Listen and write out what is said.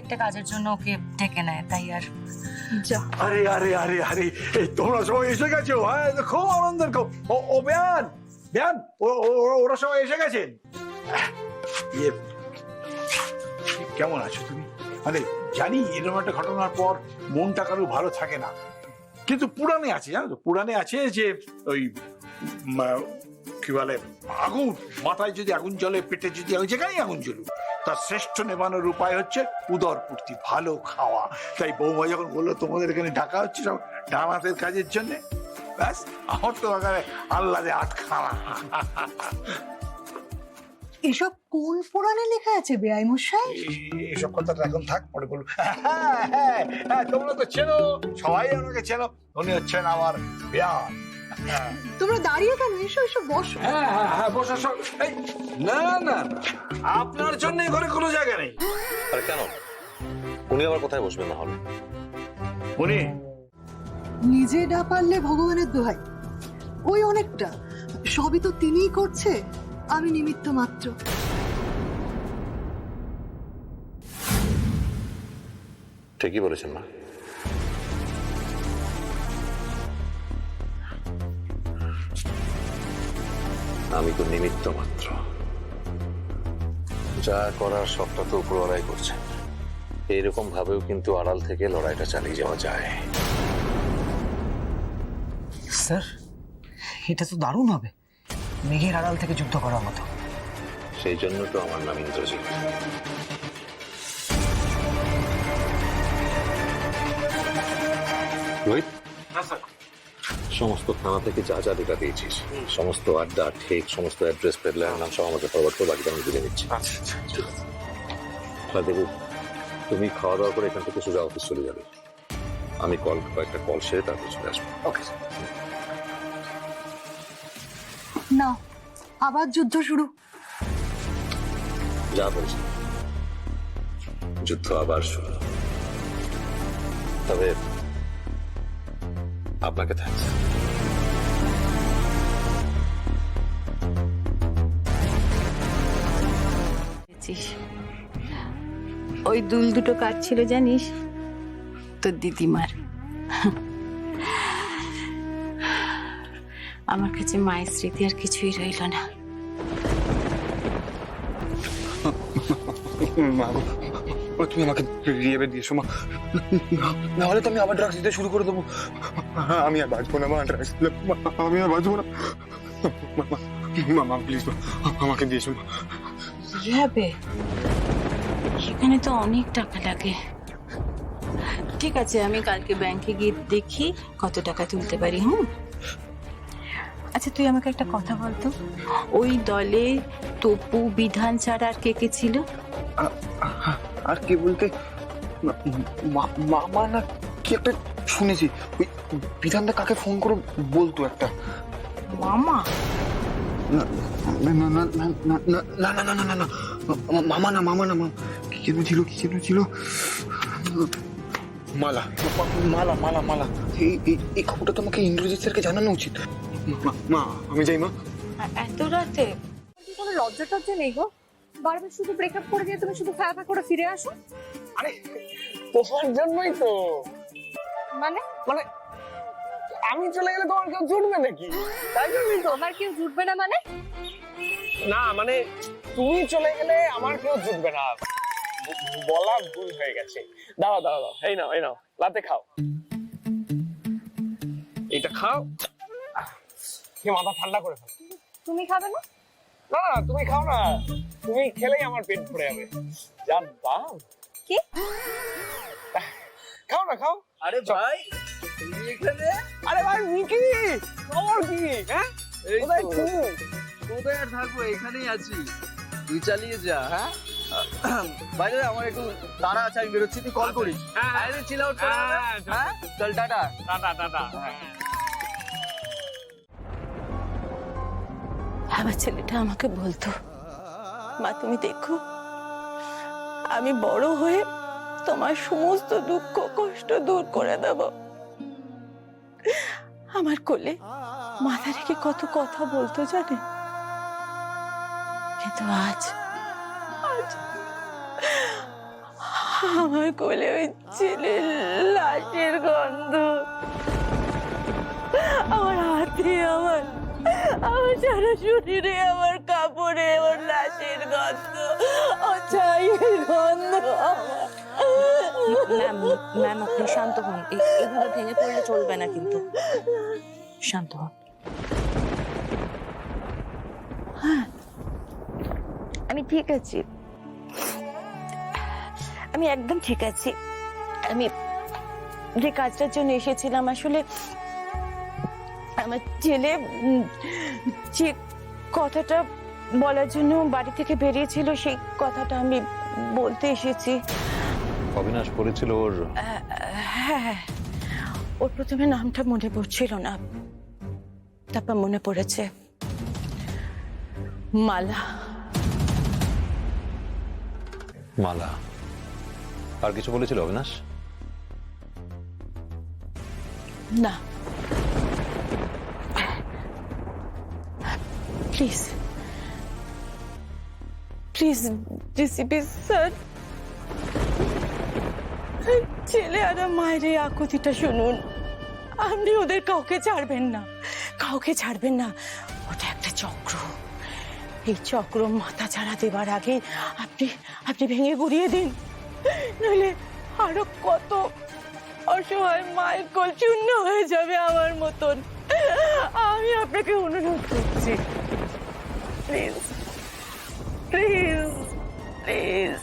আরেকটা কাজের জন্য ওকে ডেকে নেয়, তাই আর যা। আরে আরে আরে আরে এই তোমরা সবাই এসে গেছো? হ্যাঁ, খুব আনন্দের ও বেয়ান বেয়ান ওরা সবাই এসে গেছেন। ইয়ে, কেমন আছো তুমি? মানে জানি এরকম একটা ঘটনার পর মনটা কারো ভালো থাকে না, কিন্তু পুরাণে আছে, জানো তো, পুরাণে আছে যে ওই কি বলে, আগুন মাথায় যদি আগুন জ্বলে, পেটে যদি যেখানেই আগুন জ্বলুক, তার শ্রেষ্ঠ নেবানোর উপায় হচ্ছে উদর পূর্তি, ভালো খাওয়া। তাই বৌমা যখন বললো তোমাদের এখানে ডাকা হচ্ছে সব ডানাতের কাজের জন্য, ব্যাস আমার তো এখানে আল্লাহরে আটখানা। এসব কোন পুরাণে লেখা আছে বেআই মশাই? এইসব কথা এখন থাক, পরে বলবো। হ্যাঁ, তোমরা তো চেনো, সবাই আমাকে চেনো, উনি হচ্ছেন আমার বেয়ান। তোমরা দাঁড়িয়ে কেন? এসো এসো, বসো। হ্যাঁ, বসো সব। এই, না না না, আপনার জন্য ঘরে কোনো জায়গা নেই। আর কেন? উনি আবার কোথায় বসবেন না হলে? উনি নিজে না পারলে ভগবানের দোহাই, ওই অনেকটা, সবই তো তিনিই করছে, আমি নিমিত্ত মাত্র। ঠিকই বলেছেন মা। আমি তো নিমিত্ত মাত্র, যা করার সবটা তো উপরওয়ালাই করছেন। এইরকম ভাবেও কিন্তু আড়াল থেকে লড়াইটা চালিয়ে যাওয়া যায়। স্যার, এটা তো দারুণ হবে, মেঘের আড়াল থেকে যুদ্ধ করার মতো। সেই জন্য তো আমার নাম ইন্দ্রজিৎ। রোহিত, সমস্ত থানা থেকে যা যা ডেটা দিয়েছিস, সমস্ত আড্ডা, ঠিক সমস্ত অ্যাড্রেস, পেডলারের নাম সব আমাকে ফরওয়ার্ড করে, বাকিটা আমি বুঝে নিচ্ছি। আর দেবু, তুমি খাওয়া দাওয়া করে এখান থেকে সোজা অফিস চলে যাবে। আমি কয়েকটা কল সেরে তারপর চলে আসবো। Okay sir. না, আবার যুদ্ধ শুরু। যা বলছি, যুদ্ধ আবার শুরু। তবে আপনাকে থ্যাঙ্কস। ওই দুল দুটো কাজ ছিল জানিস তোর দিদিমার। আমার কাছে মায়ের স্মৃতি আর কিছুই রইল না। মা, তুমি আমাকে রিহেবে দিয়েছো মা, নাহলে তো আমি আবার ড্রাগস দিতে শুরু করে দেবো। আমি আর বাঁচবো না মা, ড্রাগস দিলে আমি আর বাঁচবো না। মা প্লিজ মা, আমাকে দিয়েছো মা। রিহাবে সেখানে তো অনেক টাকা লাগে। ঠিক আছে, আমি কালকে ব্যাংকে গিয়ে দেখি কত টাকা তুলতে পারি। আচ্ছা, তুই আমাকে একটা কথা বলতো, ওই দলে তপু, বিধান ছাড়া আর কে কে ছিল? আর কি বলতে, মামা না কি একটা শুনেছি, ওই বিধানদা কাকে ফোন করে বলতো একটা। মামা? না না না না না না না না না না না, মামা না, মামা না, কি যেন ছিল, মালা, মালা মালা মালা। এই খবরটা তোমাকে ইন্দ্রজিৎ স্যারকে জানানো উচিত। মা, আমি যাই মা। এত রাতে? কোনো লজ্জা টজ্জা নেই গো, বারবার শুধু ব্রেকআপ করে দিয়ে তুমি শুধু ফ্যাপা করে ফিরে আসো। আরে তোমার জন্যই তো, মানে মানে আমি চলে গেলে তোমার কেউ জুটবে নাকি? তাই জন্যই তো। আমার কেউ জুটবে না মানে? না মানে তুমি চলে গেলে আমার কেউ জুটবে না, বলা ভুল হয়ে গেছে। দাও, এই নাও, লাতে খাও, এটা খাও, কি মাথা ঠান্ডা করে ফেলো। তুমি খাবে না? না না, তুমি খাও না, তুমি খেলেই আমার পেট ভরে যাবে। যা দাও। কি? খাও না, খাও। আরে ভাই, এখানে আরে ভাই, মিকি খবর কি? হ্যাঁ, কোথায় তুমি? কোথায় আর থাকবো, এখানেই আছি, তুই চালিয়ে যা। হ্যাঁ, বাইরে আমার একটু তাড়া আছে, আমি বেরোচ্ছি, তুই কল করিস। আরে চিল আউট করে হবে। হ্যাঁ, চল, টাটা। টাটা। আমার ছেলেটা আমাকে বলতো, মা তুমি দেখো, আমি বড় হয়ে তোমার সমস্ত দুঃখ কষ্ট দূর করে দেব। আমার কোলে মাথা রেখে কত কথা বলতো জানে, কিন্তু আজ আমার কোলে ওই ছেলের লাশের গন্ধ, আমার হাতে, আমার সারা শরীরে, আমার কাপড়ে ওর লাশের গন্ধ, ওর ছাইয়ের গন্ধ। ম্যাম ম্যাম আপনি শান্ত হন, এগুলো ভেঙে পড়লে চলবে না কিন্তু, শান্ত হন। আমি ঠিক আছি, আমি একদম ঠিক আছি। আমি যে কাজটার জন্য এসেছিলাম, আসলে আমার ছেলে যে কথাটা বলার জন্য বাড়ি থেকে বেরিয়েছিল, সেই কথাটা আমি বলতে এসেছি। অবিনাশ বলেছিল ওর হ্যাঁ, ওর প্রথমে নামটা মনে পড়ছিল না, তারপর মনে পড়েছে, মালা। মালা। আর কিছু বলেছিল অবিনাশ? না, প্লিজ প্লিজ ডিসিপি স্যার, ছেলে আর মায়ের এই আকুতিটা শুনুন। আপনি ওদের কাউকে ছাড়বেন না, কাউকে ছাড়বেন না। ওটা একটা চক্র। এই চক্র মাথা ছাড়া দেবার আগে আপনি ভেঙে গুড়িয়ে দিন, নইলে আরো কত অসহায় মায়ের কোল শূন্য হয়ে যাবে আমার মতন। আমি আপনাকে অনুরোধ করছি, প্লিজ প্লিজ প্লিজ।